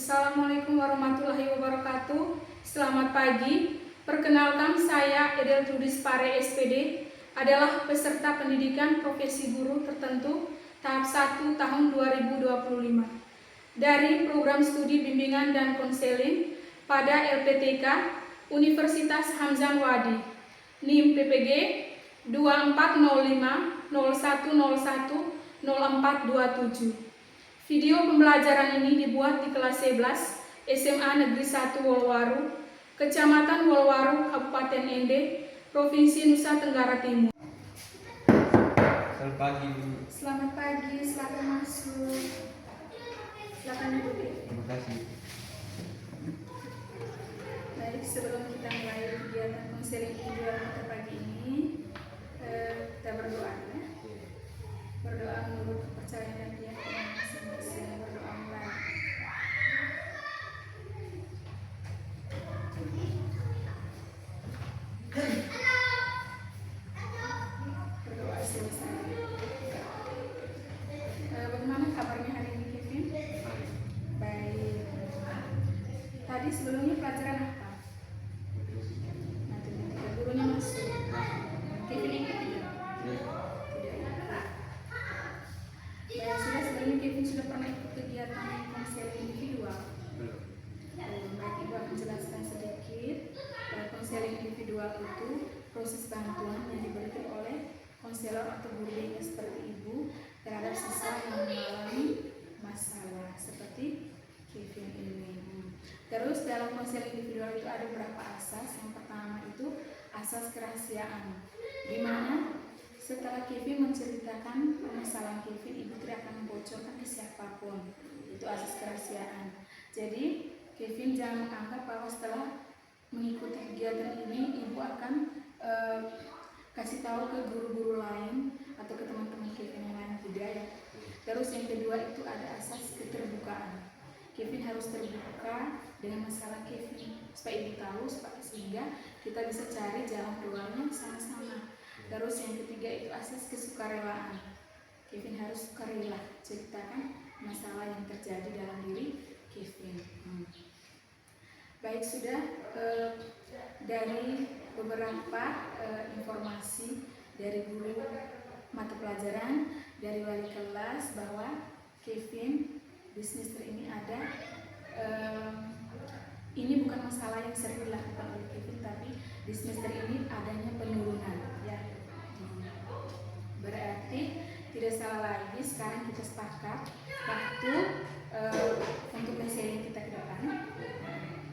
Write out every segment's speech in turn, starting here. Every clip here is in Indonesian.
Assalamualaikum warahmatullahi wabarakatuh. Selamat pagi. Perkenalkan, saya Edel Trudis Pare SPD, adalah peserta pendidikan profesi guru tertentu tahap 1 tahun 2025 dari program studi bimbingan dan konseling pada LPTK Universitas Hamzah Wadi, NIM PPG 2405 0101 0427. Video pembelajaran ini dibuat di kelas 11 SMA Negeri 1 Wolwaru, Kecamatan Wolwaru, Kabupaten Ende, Provinsi Nusa Tenggara Timur. Selamat pagi. Selamat pagi, silakan masuk. Silakan duduk. Terima kasih. Baik, sebelum kita mulai kegiatan konseling individual pada pagi ini, kita berdoa ya. Berdoa menurut kepercayaan dan keyakinan masing-masing. Berdoa mulai. Berdoa selesai. Bagaimana kabarnya hari ini, Kevin? Baik. Tadi sebelumnya pelajaran apa? Matematika. Gurunya masuk. Kevin ikut tidak? Tidak ikut. Baik, sebelumnya Kevin sudah pernah ikut kegiatan konseling individual. Baik, Ibu akan menjelaskan sedikit. Konseling individual itu proses bantuan yang diberikan oleh konselor atau guru BK seperti Ibu terhadap siswa yang mengalami masalah seperti Kevin ini. Terus dalam konseling individual itu ada beberapa asas. Yang pertama itu asas kerahasiaan, di mana setelah Kevin menceritakan permasalahan Kevin, Ibu tidak akan membocorkan ke siapapun. Itu asas kerahasiaan. Jadi Kevin jangan menganggap bahwa setelah mengikuti kegiatan ini Ibu akan kasih tahu ke guru-guru lain atau ke teman-teman Kevin yang lain, tidak ya. Terus yang kedua itu ada asas keterbukaan. Kevin harus terbuka dengan masalah Kevin supaya Ibu tahu, sehingga kita bisa cari jalan keluarnya sama-sama. Terus yang ketiga itu asas kesukarelaan. Kevin harus sukarela ceritakan masalah yang terjadi dalam diri Kevin. Baik, sudah dari beberapa informasi dari guru mata pelajaran, dari wali kelas, bahwa Kevin di semester ini ada ini bukan masalah yang sering dilakukan oleh Kevin, tapi di semester ini adanya penurunan ya. Berarti tidak salah lagi sekarang kita sepakat waktu untuk konseling kita ke depan.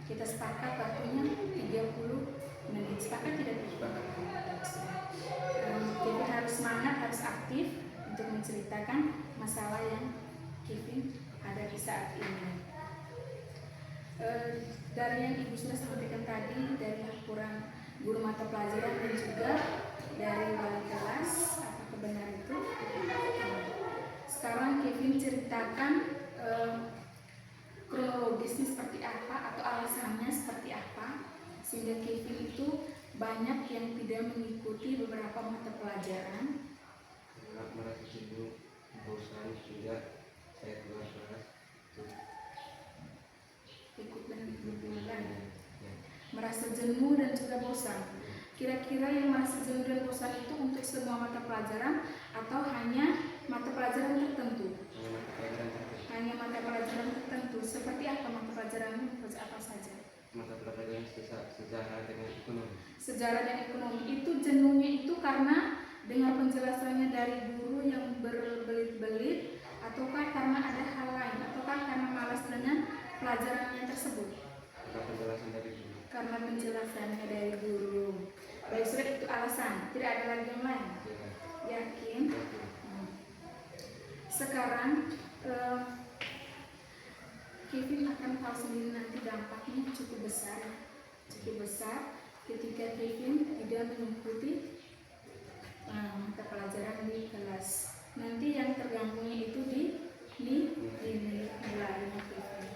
Kita sepakat waktunya 30 menit. Sepakat tidak? Kevin harus semangat, harus aktif untuk menceritakan masalah yang Kevin ada di saat ini. Dari yang Ibu sudah sampaikan tadi, dari laporan guru mata pelajaran dan juga dari wali kelas, apakah benar itu? Sekarang Kevin ceritakan kronologisnya seperti apa atau alasannya seperti apa sehingga Kevin itu banyak yang tidak mengikuti beberapa mata pelajaran. Merasa jenuh, bosan, tidak saya kelas Ikut dan berbulan. Merasa jenuh dan juga bosan. Kira-kira yang merasa jenuh dan bosan itu untuk semua mata pelajaran atau hanya mata pelajaran tertentu? Hanya mata pelajaran tertentu. Seperti apa mata pelajarannya? Apa saja? Mata pelajaran sejarah dengan ekonomi. Sejarah dan ekonomi itu jenuhnya itu karena dengar penjelasannya dari guru yang berbelit-belit, ataukah karena ada hal lain, ataukah karena malas dengan pelajarannya tersebut? Karena penjelasannya dari guru. Baik, sudah itu alasan. Tidak ada lagi yang lain. Yakin? Sekarang Kevin akan tahu sendiri nanti dampaknya cukup besar ketika Kevin tidak mengikuti mata pelajaran di kelas. Nanti yang terganggunya itu di nilainya Kevin.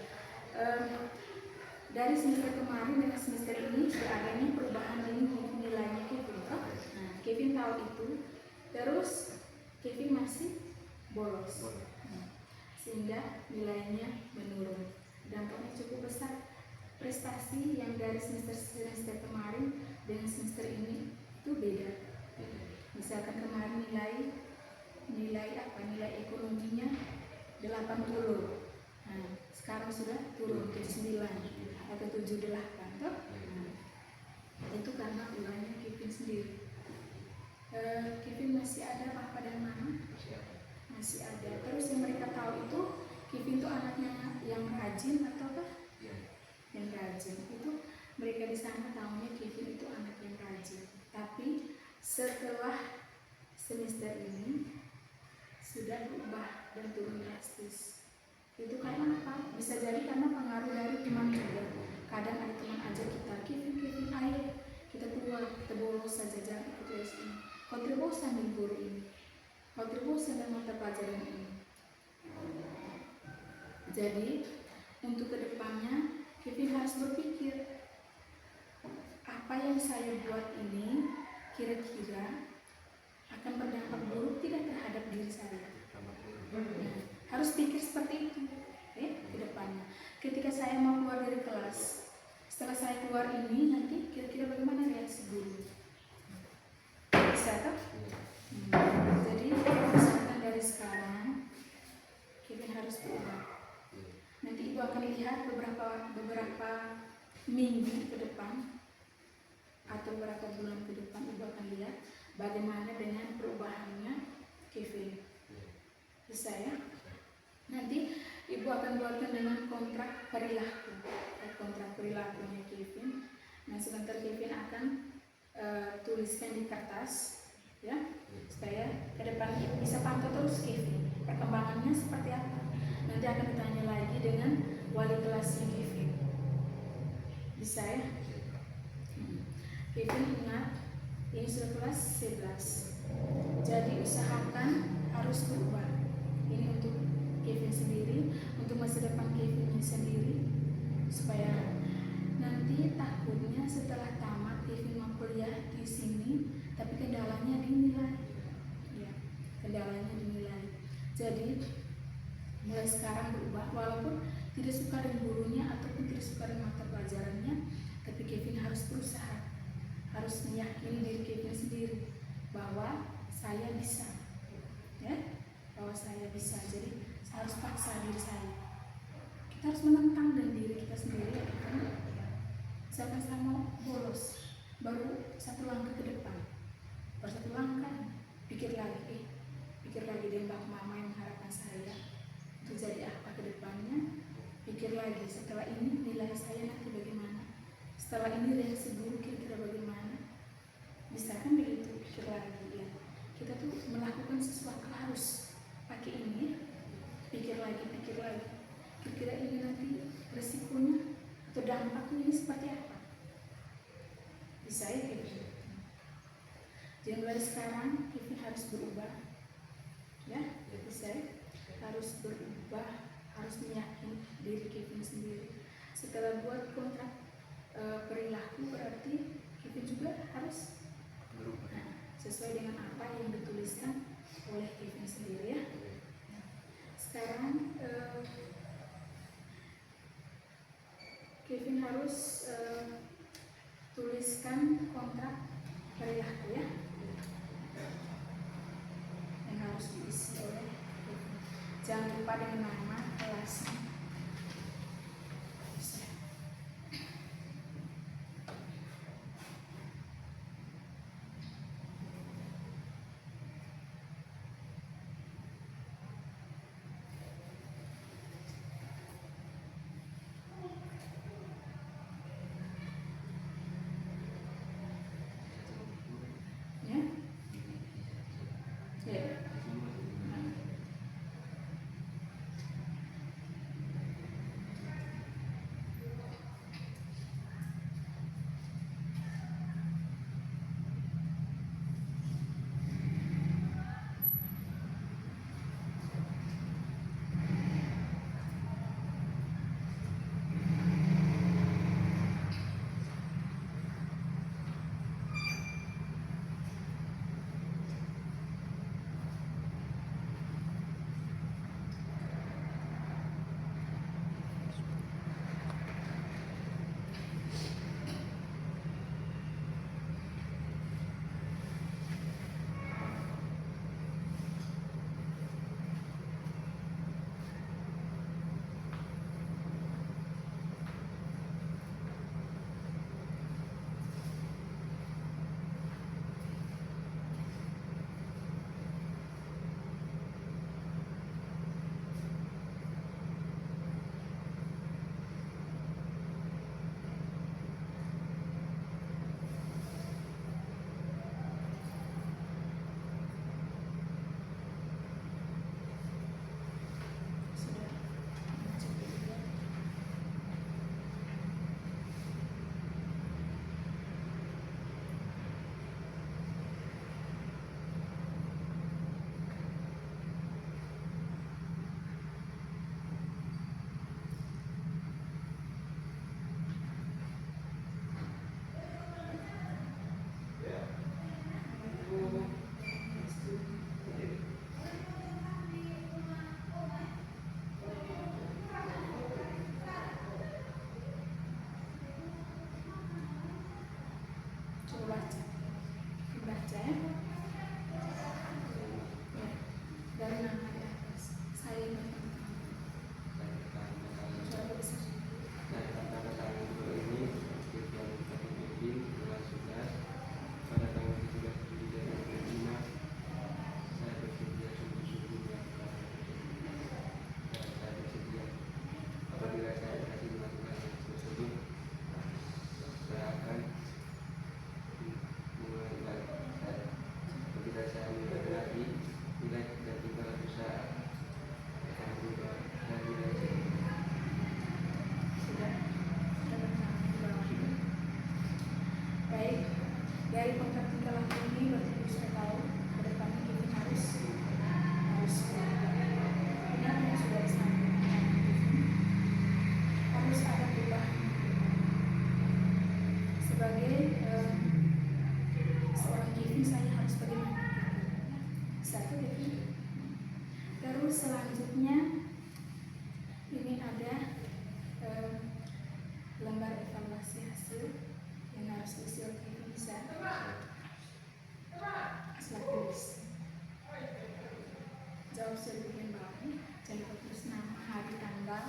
Dari semester kemarin dengan semester ini sudah adanya perubahan nilainya Kevin. Kevin tahu itu. Terus Kevin masih bolos. Sehingga nilainya menurun. Dampaknya prestasi yang dari semester kemarin dengan semester ini itu beda. Misalkan kemarin nilai ekonominya 80. Nah, sekarang sudah turun ke 9 atau 78 toh? Nah, itu karena ulangnya Kevin sendiri. Kevin masih ada papa dan mama? Masih ada. Terus yang mereka tahu itu Kevin itu anaknya yang rajin atau apa? Yang rajin. Itu mereka di sana tahunya Kevin itu anak yang rajin. Tapi setelah semester ini sudah berubah dan turun drastis. Itu karena apa? Bisa jadi karena pengaruh dari teman juga. Kadang ada teman aja kita, Kevin, ayo kita keluar, kita bolos saja, jangan ikut les ini. Kau terbosan dengan guru ini, kau terbosan dengan mata pelajaran ini. Jadi untuk kedepannya Kevin harus berpikir, apa yang saya buat ini kira-kira akan berdampak buruk tidak terhadap diri saya. Harus pikir seperti itu ke depannya. Ketika saya mau keluar dari kelas, setelah saya keluar ini nanti kira-kira bagaimana reaksi guru? Bisa toh? Jadi misalkan dari sekarang kita harus berubah. Nanti ibu akan lihat beberapa minggu ke depan atau beberapa bulan ke depan, ibu akan lihat bagaimana dengan perubahannya Kevin. Bisa ya? Nanti ibu akan buatkan dengan kontrak perilaku, kontrak perilakunya Kevin. Nah, sebentar Kevin akan tuliskan di kertas, ya, supaya ke depan ibu bisa pantau terus Kevin perkembangannya seperti apa. Nanti akan ditanya lagi dengan wali kelasnya Kevin. Bisa ya? Kevin ingat, ini sudah kelas 11. Jadi usahakan harus berubah. Ini untuk Kevin sendiri, untuk masa depan Kevinnya sendiri, supaya nanti takutnya setelah tamat Kevin mau kuliah di sini, tapi kendalanya dinilai. Ya, kendalanya dinilai. Jadi mulai sekarang berubah, walaupun tidak suka dengan gurunya ataupun tidak suka dengan mata pelajarannya, tapi Kevin harus berusaha, harus meyakini diri Kevin sendiri bahwa saya bisa, ya, bahwa saya bisa. Jadi saya harus paksa diri saya. Kita harus menentang dengan diri kita sendiri, ya kan? Misalkan saya mau bolos, baru satu langkah ke depan, baru satu langkah, pikir lagi dengan bapak mama yang mengharapkan saya untuk jadi apa ke depannya. Pikir lagi, setelah ini nilai saya nanti bagaimana, setelah ini reaksi guru kira-kira bagaimana. Bisa kan begitu, pikir lagi ya. Kita tuh melakukan sesuatu harus pakai ini, pikir lagi, kira-kira ini nanti resikonya atau dampaknya ini seperti apa. Bisa ya gitu. Jadi mulai sekarang Kevin harus berubah, ya, bisa ya? Harus berubah, harus meyakini diri Kevin sendiri. Setelah buat kontrak perilaku, berarti Kevin juga harus berubah sesuai dengan apa yang dituliskan oleh Kevin sendiri, ya. Sekarang Kevin harus tuliskan kontrak perilaku, ya, yang harus diisi oleh Kevin. Jangan lupa dengan nama kelasnya. Dari kontrak tingkah laku ini berarti bisa tahu ke depannya Kevin harus benar yang sudah disampaikan Kevin, harus ada perubahan sebagai seorang Kevin. Saya harus bagaimana satu Kevin. Terus selanjutnya ini ada lembar evaluasi hasil yang harus diisi oleh Kevin. Bisa tulis jawab sebelum bawah, jangan lupa tulis nama, hari, tanggal.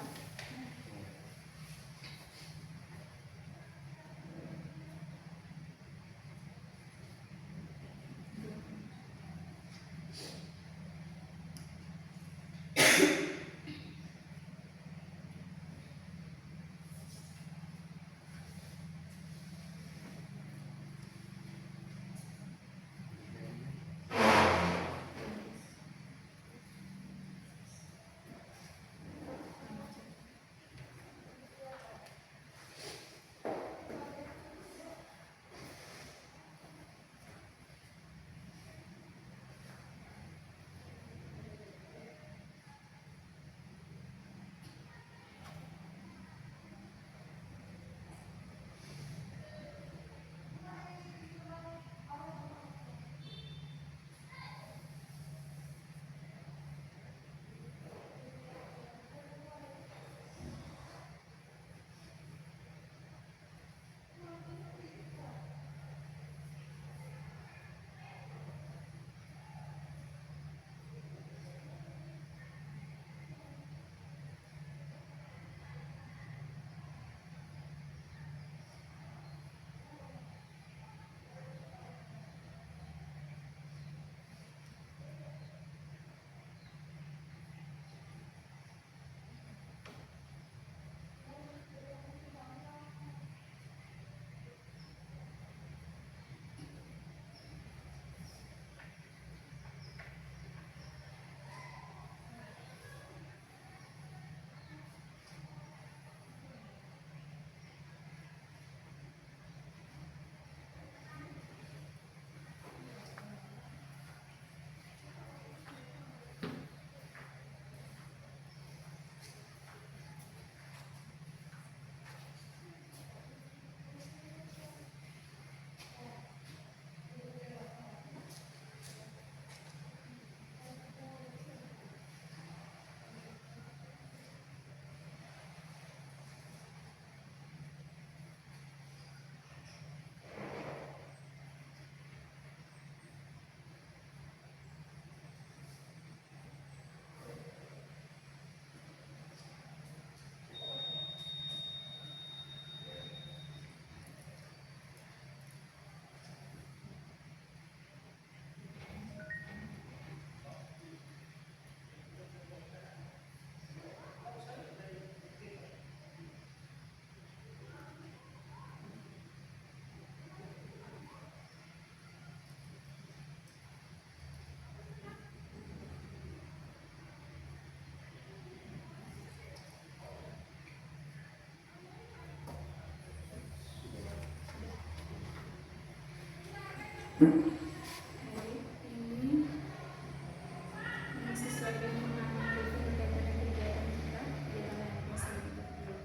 Ini sesuai dengan nama Kevin berkaitan dengan kegiatan kita di dalam pasal 30.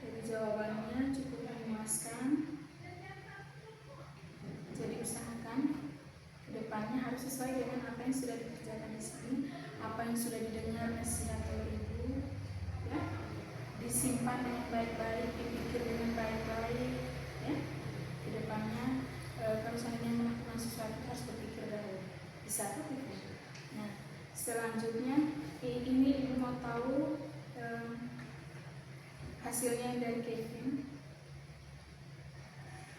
Jadi jawabannya cukup memuaskan. Jadi usahakan kedepannya harus sesuai dengan apa yang sudah dikerjakan di sini, apa yang sudah didengar nasihat oleh ibu, ya, disimpan dengan baik-baik, dipikir dengan baik-baik, ya. Kedepannya kalau seandainya melakukan sesuatu harus berpikir dahulu. Bisa tuh gitu. Nah, selanjutnya ini ibu mau tahu hasilnya dari Kevin.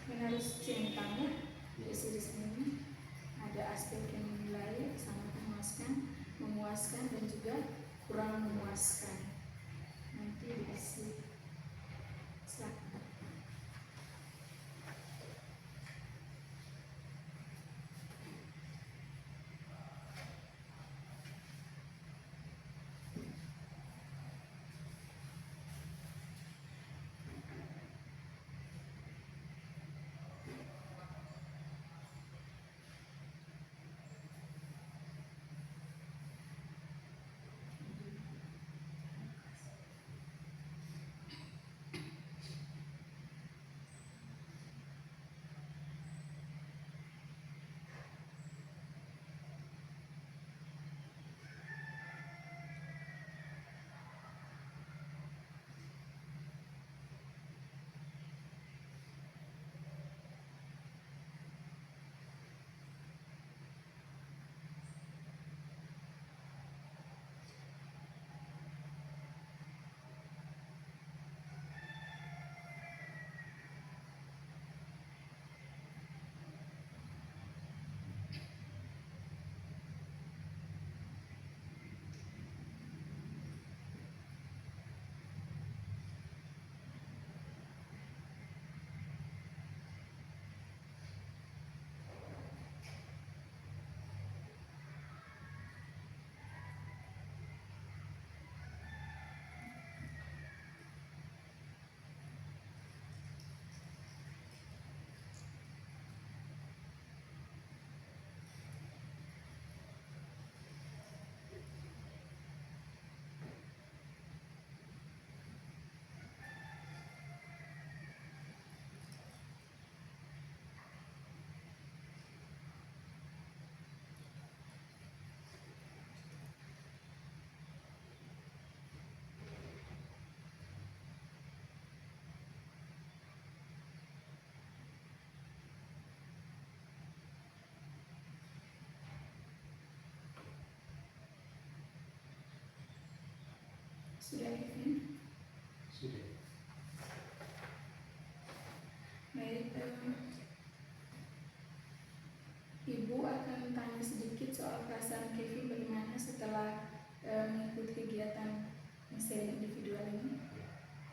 Ini harus centang ya. Di sini ada aspek yang menilai, sangat memuaskan dan juga kurang memuaskan. Nanti dikasih silakan. Sudah Kevin? Sudah. Baik, Ibu akan tanya sedikit soal perasaan Kevin bagaimana setelah mengikuti kegiatan konseling individual ini.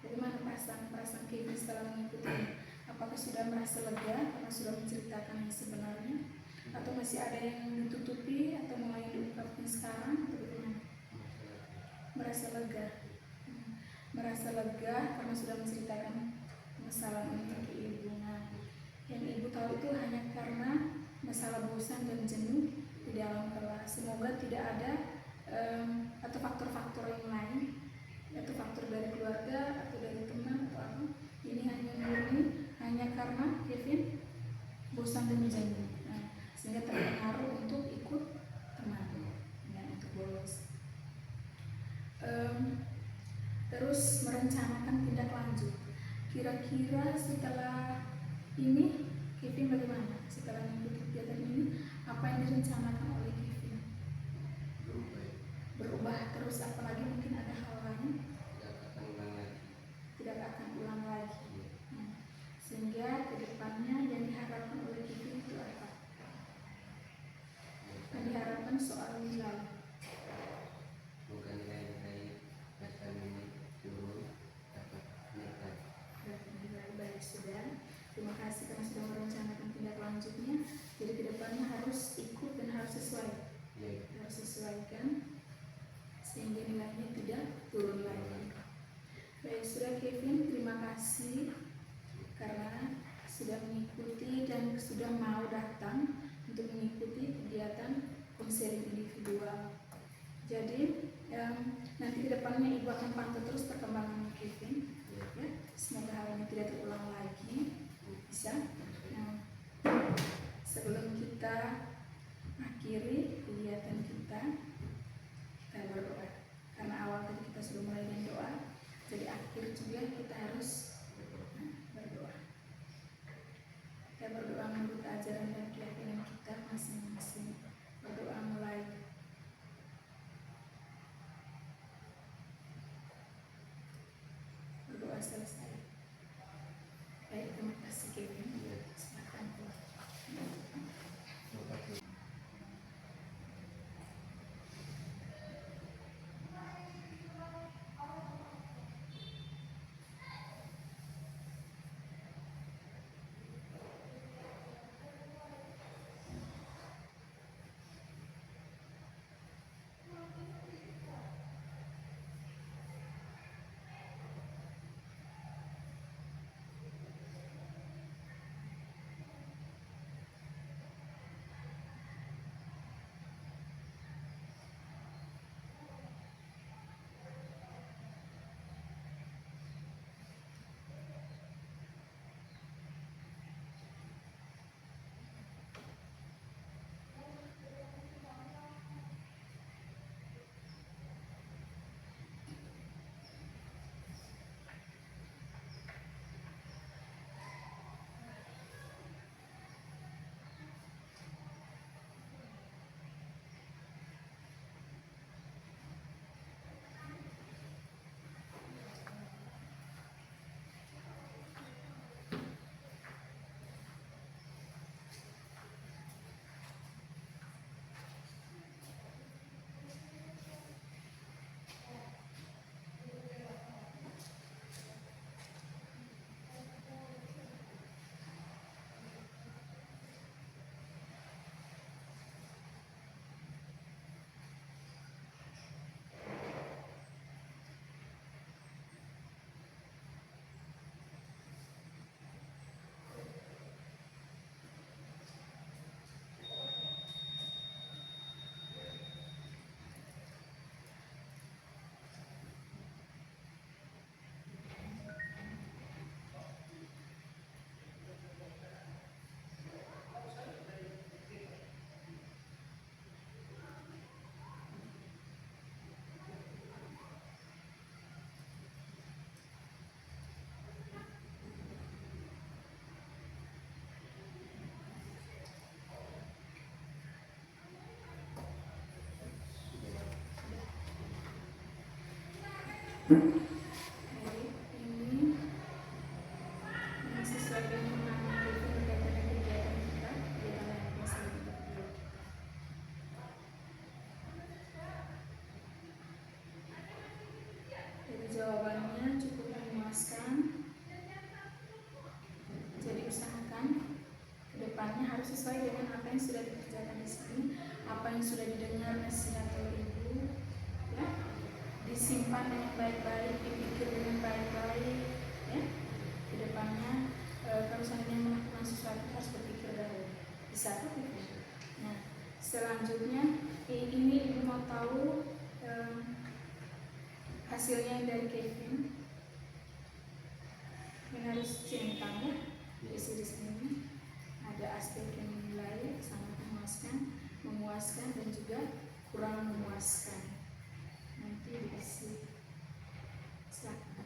Bagaimana perasaan Kevin setelah mengikuti? Apakah sudah merasa lega karena sudah menceritakan yang sebenarnya? Atau masih ada yang ditutupi atau mulai diungkapkan sekarang? Atau bagaimana? Merasa lega. Merasa lega karena sudah menceritakan masalah ini ke Ibu. Nah, yang Ibu tahu itu hanya karena masalah bosan dan jenuh di dalam kelas. Semoga tidak ada atau faktor-faktor yang lain, atau faktor dari keluarga atau dari teman atau apa. Ini hanya murni hanya karena Kevin bosan dan jenuh. Nah, sehingga terpengaruh untuk ikut teman, ya, untuk bolos. Terus merencanakan tindak lanjut. Kira-kira setelah ini Kevin bagaimana? Setelah mengikuti kegiatan ini, apa yang direncanakan oleh Kevin? Berubah terus, apalagi mungkin ada hal lain? Tidak akan ulang lagi. Sehingga kedepannya yang diharapkan oleh Kevin itu apa? Yang diharapkan soal nilai. Bukan nilai-nilai dasar ini turun, dapat nilai. Baik, sudah. Terima kasih karena sudah merencanakan tindak lanjutnya. Jadi kedepannya harus ikut dan harus sesuai. Harus sesuaikan sehingga nilainya tidak turun lagi. Baik, sudah Kevin, terima kasih karena sudah mengikuti dan sudah mau datang untuk mengikuti kegiatan konseling individual. Jadi nanti kedepannya Ibu akan pantau terus perkembangan Kevin. Ya, semoga hal ini tidak terulang lagi. Bisa. Nah, sebelum kita akhiri kegiatan kita berdoa. Karena awal tadi kita sudah mulai dengan doa, jadi akhir juga kita harus berdoa. Kita berdoa menurut ajaran dan keyakinan kita masing-masing. Berdoa mulai. Berdoa selesai. Baik, terima kasih Kevin. Silakan. Baik, ini sesuai dengan nama Kevin berkaitan dengan kegiatan kita di dalam masalah hidup. Jadi jawabannya cukup memuaskan. Jadi usahakan kedepannya harus sesuai dengan apa yang sudah dikerjakan di sini, apa yang sudah didengar nasihat oleh ibu, ya, disimpan dengan baik-baik, dipikir dengan baik-baik, ya. Kedepannya kalau seandainya melakukan sesuatu harus berpikir dahulu. Bisa atau tidak? Nah, selanjutnya ini ibu mau tahu hasilnya dari Kevin. Ini harus centang ya. Di sini ada aspek yang dinilai sangat memuaskan dan juga kurang memuaskan. Nanti dikasih silakan.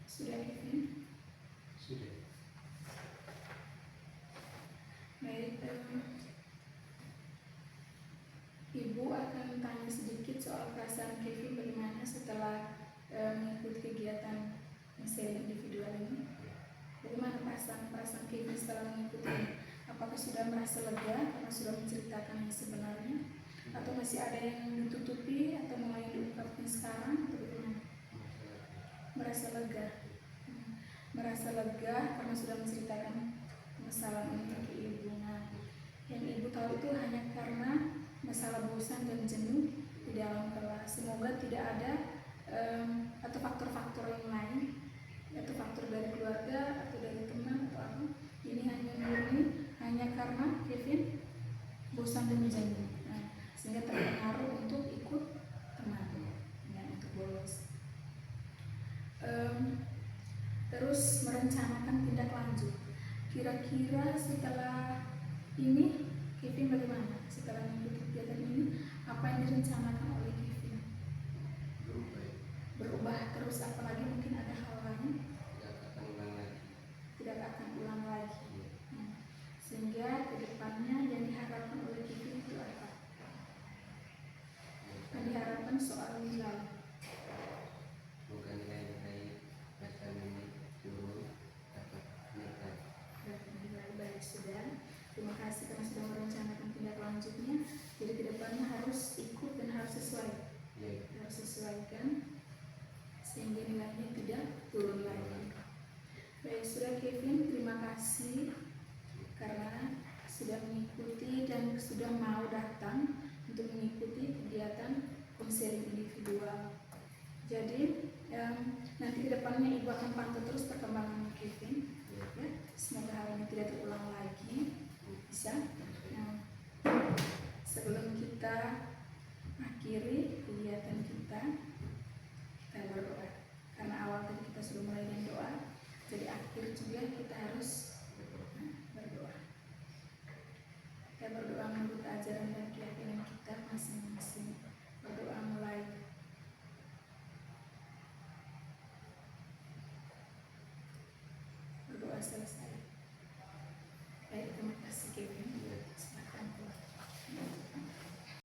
Sudah Kevin? Sudah. Baik, ibu akan tanya sedikit soal perasaan Kevin bagaimana setelah mengikuti kegiatan sharing individual ini. Bagaimana perasaan Kevin setelah mengikuti? Apakah sudah merasa lega karena sudah menceritakan yang sebenarnya, atau masih ada yang ditutupi atau mulai diungkapkan sekarang, atau bagaimana? Merasa lega. Merasa lega karena sudah menceritakan masalah ini ke ibu. Nah, yang ibu tahu itu hanya karena masalah bosan dan jenuh di dalam kelas. Semoga tidak ada atau faktor-faktor yang lain, atau faktor dari keluarga atau dari teman atau apa. Ini hanya murni hanya karena Kevin bosan dan jenuh. Nah, sehingga terpengaruh untuk ikut teman, ya, untuk bolos. Terus merencanakan tindak lanjut. Kira-kira setelah ini Kevin bagaimana? Setelah mengikuti kegiatan ini, apa yang direncanakan oleh Kevin? Berubah terus, apalagi mungkin ada hal lain? Tidak akan ulang lagi. Sehingga kedepannya yang diharapkan oleh Kevin itu apa? Yang diharapkan soal nilai. Sudah, terima kasih karena sudah merencanakan tindak lanjutnya. Jadi kedepannya harus ikut dan harus sesuai, harus sesuaikan sehingga nilainya tidak sudah Kevin, terima kasih karena sudah mengikuti dan sudah mau datang untuk mengikuti kegiatan konseling individual. Jadi nanti kedepannya Ibu akan pantau terus perkembangan Kevin. Ya, semoga hal ini tidak terulang lagi. Bisa. Nah, sebelum kita akhiri kegiatan